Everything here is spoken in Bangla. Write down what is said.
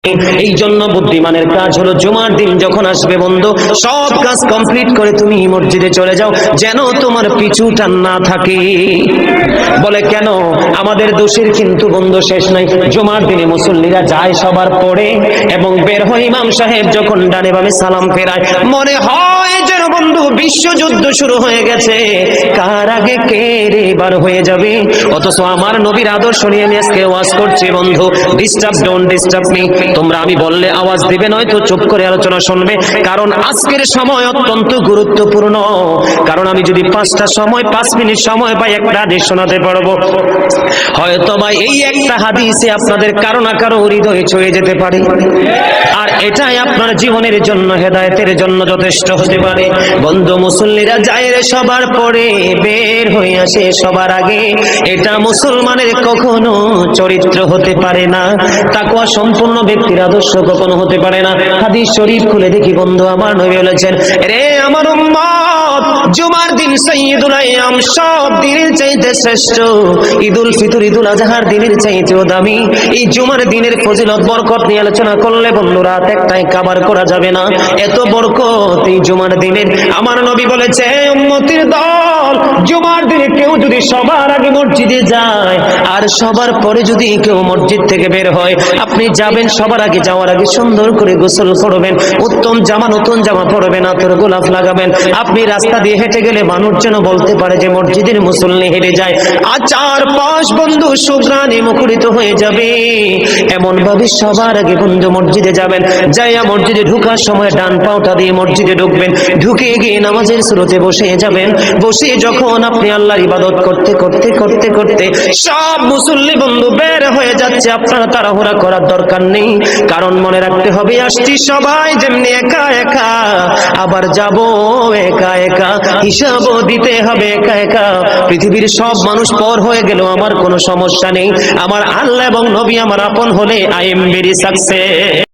এই জন্য বুদ্ধিমানের কাজ হলো জুমার দিন যখন আসবে বন্ধু, সব কাজ কমপ্লিট করে তুমি মসজিদে চলে যাও, যেন তোমার পিছু টান না থাকে। বলে কেন? আমাদের দোষের কিন্তু বন্ধু শেষ নাই। জুমার দিনে মুসল্লিরা যায় সবার পরে এবং বের হয়, ইমাম সাহেব যখন ডানে বামে সালাম ফেরায়, মনে হয় যেন বন্ধু বিশ্বযুদ্ধ শুরু হয়ে গেছে, কার আগে কে রে বার হয়ে যাবে। অথচ আমার নবীর আদর্শ নিয়ে আমি আজকে ওয়াজ করছি বন্ধু। Disturb, don't disturb me. তোমরা আমি বললে আওয়াজ দিবে, নয়তো চুপ করে আলোচনা শুনবে, কারণ আজকের সময় অত্যন্ত গুরুত্বপূর্ণ। কারণ আমি যদি 5 মিনিট সময় পাই, একটা হাদিস শোনাতে পারবো। হয়তো বা এই একটা হাদিসে আপনাদের কারো না কারো হৃদয়ে ছুঁয়ে যেতে পারে, আর এটাই আপনার জীবনের জন্য, হেদায়েতের জন্য যথেষ্ট হতে পারে। বন্ধু, মুসল্লিরা যায় রে সবার পরে, বের হয়ে আসে সবার আগে, এটা মুসলমানের কখনো চরিত্র হতে পারে না। তাকওয়া সম্পূর্ণ ব্যক্তির আদর্শ কখনো হতে পারে না। হাদিস শরীফ খুলে দেখি বন্ধু, আমার নবী বলেছেন, রে আমার উম্মত, জুমার দিন সাইয়্যিদুল আইয়াম, সব দিনের চাইতে শ্রেষ্ঠ। ঈদুল ফিতর, ঈদুল আজহার দিনের চাইতেও দামি। এই জুমার দিনের ফজিলত বরকত নিয়ে আলোচনা করলে বন্ধু রাত একটাই কভার করা যাবে না, এত বরকত এই জুমার দিনের। আমার নবী বলেছে, উম্মতের দল, জুমার দিনে কেউ যদি সবার আগে মসজিদে যায় আর সবার পরে যদি কেউ মসজিদ থেকে বের হয়, আপনি যাবেন, সবার আগে যাওয়ার আগে সুন্দর করে গোসল করবেন, উত্তম জামা, নতুন জামা পরবেন, আতর গোলাপ লাগাবেন। আপনি রাস্তা দিয়ে হেঁটে গেলে মানুষ যেন বলতে পারে যে মসজিদের মুসল্লি হেঁটে যায়। আর চারপাশ বন্ধু সুঘ্রাণে মুখরিত হয়ে যাবে। এমন ভাবে সবার আগে বন্ধু মসজিদে যাবেন, যাইয়া মসজিদে ঢোকার সময় ডান পাওটা দিয়ে মসজিদে ঢুকবেন, ঢুকে গিয়ে নামাজের শুরুতে বসে যাবেন। বসে যখন আপনি আল্লাহর ইবাদত করতে করতে করতে করতে সব মুসল্লি বন্ধু বের হয়ে যাচ্ছে, আপনারা তাড়াহুড়া করার দরকার নেই। কারণ মনে রাখতে হবে, আসছি সবাই যেমনি একা একা, আবার যাব একা একা, হিসাবও দিতে হবে একা একা। পৃথিবীর সব মানুষ পর হয়ে গেল আমার কোনো সমস্যা নেই, আমার আল্লাহ এবং নবী আমার আপন হলে আই এম ভেরি সাকসেস।